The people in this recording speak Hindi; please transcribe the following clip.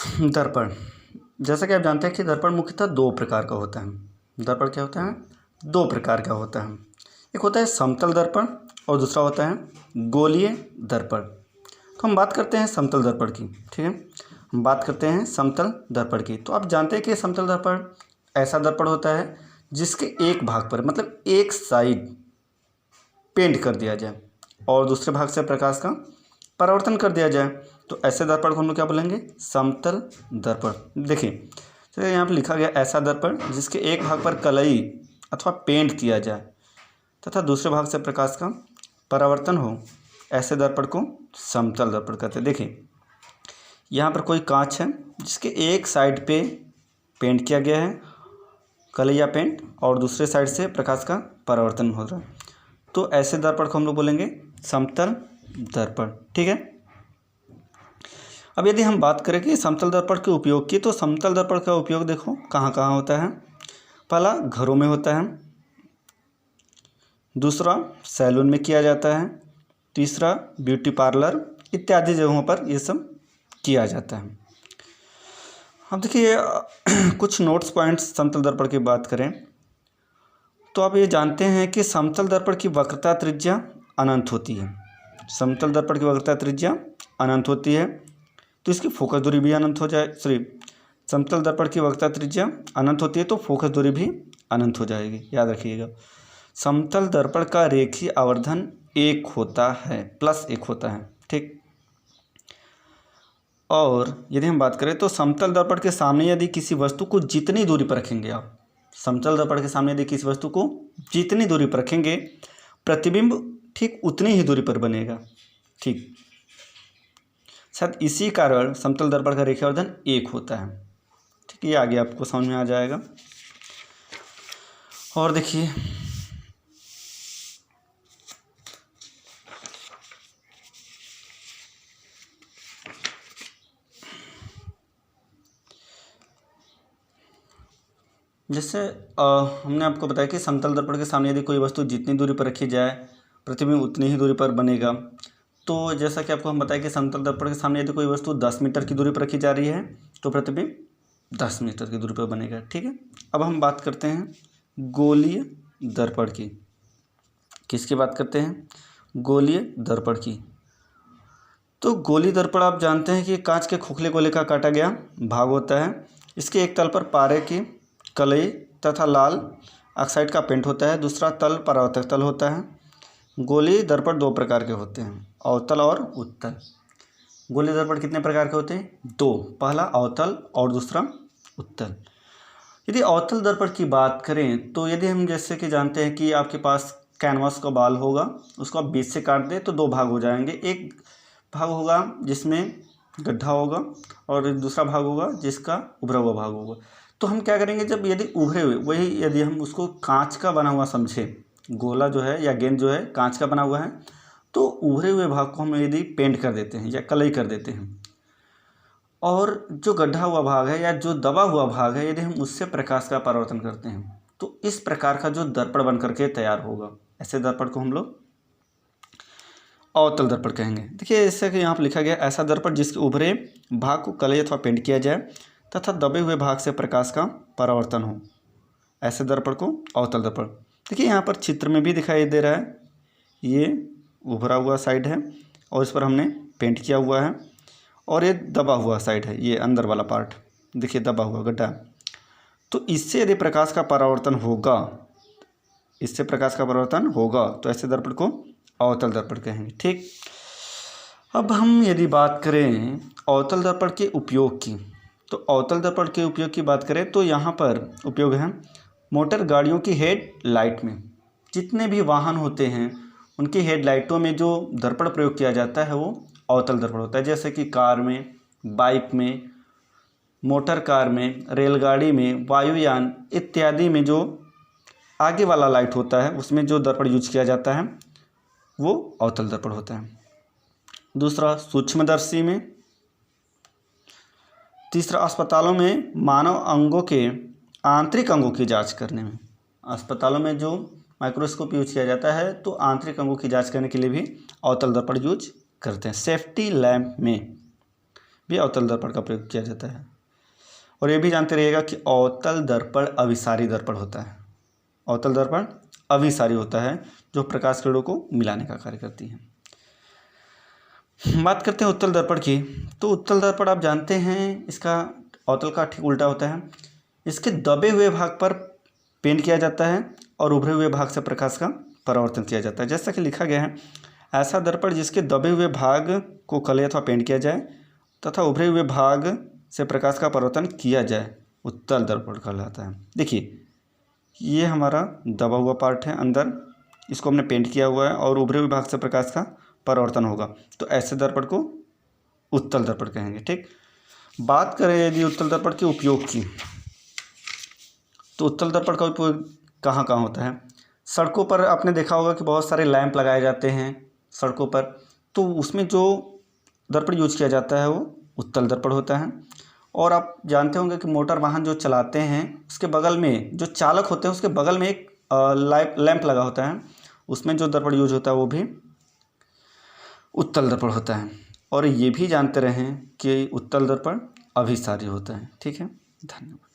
दर्पण। जैसा कि आप जानते हैं कि दर्पण मुख्यतः दो प्रकार का होता है। दर्पण क्या होता है? दो प्रकार का होता है। एक होता है समतल दर्पण और दूसरा होता है गोलीय दर्पण। तो हम बात करते हैं समतल दर्पण की, ठीक है। हम बात करते हैं समतल दर्पण की। तो आप जानते हैं कि समतल दर्पण ऐसा दर्पण होता है जिसके एक भाग पर मतलब एक साइड पेंट कर दिया जाए और दूसरे भाग से प्रकाश का परावर्तन कर दिया जाए। तो ऐसे दर्पण को हम लोग क्या बोलेंगे? समतल दर्पण। देखिए, तो यहाँ पर लिखा गया ऐसा दर्पण जिसके एक भाग पर कलई अथवा पेंट किया जाए तथा दूसरे भाग से प्रकाश का परावर्तन हो, ऐसे दर्पण को समतल दर्पण कहते हैं। देखिए, यहाँ पर कोई कांच है जिसके एक साइड पे पेंट किया गया है, कलैया पेंट, और दूसरे साइड से प्रकाश का परावर्तन हो रहा है। तो ऐसे दर्पण को हम लोग बोलेंगे समतल दर्पण, ठीक है। अब यदि हम बात करें कि समतल दर्पण के उपयोग की, तो समतल दर्पण का उपयोग देखो कहाँ कहाँ होता है। पहला, घरों में होता है। दूसरा, सैलून में किया जाता है। तीसरा, ब्यूटी पार्लर इत्यादि जगहों पर ये सब किया जाता है। अब देखिए कुछ नोट्स पॉइंट्स समतल दर्पण की बात करें तो आप ये जानते हैं कि समतल दर्पण की वक्रता त्रिज्या अनंत होती है। समतल दर्पण की वक्रता त्रिज्या अनंत होती है, तो इसकी फोकस दूरी भी अनंत हो जाए। समतल दर्पण की वक्रता त्रिज्या अनंत होती है तो फोकस दूरी भी अनंत हो जाएगी, याद रखिएगा। समतल दर्पण का रेखीय आवर्धन 1 होता है, +1 होता है, ठीक। और यदि हम बात करें तो समतल दर्पण के सामने यदि किसी वस्तु को जितनी दूरी पर रखेंगे आप, समतल दर्पण के सामने यदि किसी वस्तु को जितनी दूरी पर रखेंगे, प्रतिबिंब ठीक उतनी ही दूरी पर बनेगा, ठीक। शायद इसी कारण समतल दर्पण का रेखीय आवर्धन 1 होता है, ठीक। ये आगे आपको समझ में आ जाएगा। और देखिए, जैसे हमने आपको बताया कि समतल दर्पण के सामने यदि कोई वस्तु जितनी दूरी पर रखी जाए, प्रतिबिंब उतनी ही दूरी पर बनेगा। तो जैसा कि आपको हम बताया कि समतल दर्पण के सामने यदि कोई वस्तु 10 मीटर की दूरी पर रखी जा रही है तो प्रतिबिंब 10 मीटर की दूरी पर बनेगा, ठीक है। अब हम बात करते हैं गोलीय दर्पण की। किसकी बात करते हैं? गोलीय दर्पण की। तो गोलीय दर्पण आप जानते हैं कि कांच के खोखले गोले का काटा गया भाग होता है। इसके एक तल पर पारे की कलई तथा लाल ऑक्साइड का पेंट होता है, दूसरा तल परावर्तक तल होता है। गोलीय दर्पण 2 प्रकार के होते हैं, अवतल और उत्तल। गोलीय दर्पण कितने प्रकार के होते हैं? 2। पहला अवतल और दूसरा उत्तल। यदि अवतल दर्पण की बात करें तो यदि हम जैसे कि जानते हैं कि आपके पास कैनवास का बाल होगा, उसको आप बीच से काट दें तो 2 भाग हो जाएंगे। एक भाग होगा जिसमें गड्ढा होगा और दूसरा भाग होगा जिसका उभरा हुआ भाग होगा। तो हम क्या करेंगे, जब यदि उभरे हुए वही यदि हम उसको कांच का बना हुआ समझें, गोला जो है या गेंद जो है कांच का बना हुआ है, तो उभरे हुए भाग को हम यदि पेंट कर देते हैं या कलई कर देते हैं, और जो गड्ढा हुआ भाग है या जो दबा हुआ भाग है यदि हम उससे प्रकाश का परावर्तन करते हैं, तो इस प्रकार का जो दर्पण बन करके तैयार होगा, ऐसे दर्पण को हम लोग अवतल दर्पण कहेंगे। देखिए, जैसे कि यहाँ पर लिखा गया ऐसा दर्पण जिसके उभरे भाग को कलई अथवा पेंट किया जाए तथा दबे हुए भाग से प्रकाश का परावर्तन हो, ऐसे दर्पण को अवतल दर्पण। देखिए, यहाँ पर चित्र में भी दिखाई दे रहा है, ये उभरा हुआ साइड है और इस पर हमने पेंट किया हुआ है, और ये दबा हुआ साइड है, ये अंदर वाला पार्ट देखिए दबा हुआ गड्ढा। तो इससे यदि प्रकाश का परावर्तन होगा, इससे प्रकाश का परावर्तन होगा, तो ऐसे दर्पण को अवतल दर्पण कहेंगे, ठीक। अब हम यदि बात करें अवतल दर्पण के उपयोग की, तो अवतल दर्पण के उपयोग की बात करें तो यहाँ पर उपयोग है मोटर गाड़ियों की हेड लाइट में। जितने भी वाहन होते हैं उनकी हेड लाइटों में जो दर्पण प्रयोग किया जाता है वो अवतल दर्पण होता है। जैसे कि कार में, बाइक में, मोटर कार में, रेलगाड़ी में, वायुयान इत्यादि में जो आगे वाला लाइट होता है उसमें जो दर्पण यूज किया जाता है वो अवतल दर्पण होता है। दूसरा, सूक्ष्मदर्शी में। तीसरा, अस्पतालों में मानव अंगों के आंतरिक अंगों की जांच करने में। अस्पतालों में जो माइक्रोस्कोप यूज किया जाता है तो आंतरिक अंगों की जांच करने के लिए भी अवतल दर्पण यूज करते हैं। सेफ्टी लैंप में, भी अवतल दर्पण का प्रयोग किया जाता है। और ये भी जानते रहिएगा कि अवतल दर्पण अभिसारी दर्पण होता है। अवतल दर्पण अभिसारी होता है जो प्रकाश किरणों को मिलाने का कार्य करती है। बात करते हैं उत्तल दर्पण की। तो उत्तल दर्पण आप जानते हैं इसका अवतल का ठीक उल्टा होता है। इसके दबे हुए भाग पर पेंट किया जाता है और उभरे हुए भाग से प्रकाश का परावर्तन किया जाता है। जैसा कि लिखा गया है, ऐसा दर्पण जिसके दबे हुए भाग को कलय अथवा पेंट किया जाए तथा उभरे हुए भाग से प्रकाश का परावर्तन किया जाए उत्तल दर्पण कहलाता है। देखिए ये हमारा दबा हुआ पार्ट है अंदर, इसको हमने पेंट किया हुआ है और उभरे हुए भाग से प्रकाश का परावर्तन होगा, तो ऐसे दर्पण को उत्तल दर्पण कहेंगे। ठीक, बात करें यदि उत्तल दर्पण के उपयोग की, तो उत्तल दर्पण का उपयोग कहाँ कहाँ होता है। सड़कों पर आपने देखा होगा कि बहुत सारे लैंप लगाए जाते हैं सड़कों पर, तो उसमें जो दर्पण यूज किया जाता है वो उत्तल दर्पण होता है। और आप जानते होंगे कि मोटर वाहन जो चलाते हैं उसके बगल में जो चालक होते हैं उसके बगल में एक लैंप लगा होता है, उसमें जो दर्पण यूज होता है वो भी उत्तल दर्पण होता है। और ये भी जानते रहें कि उत्तल दर्पण अभिसारी होता है। ठीक है, धन्यवाद।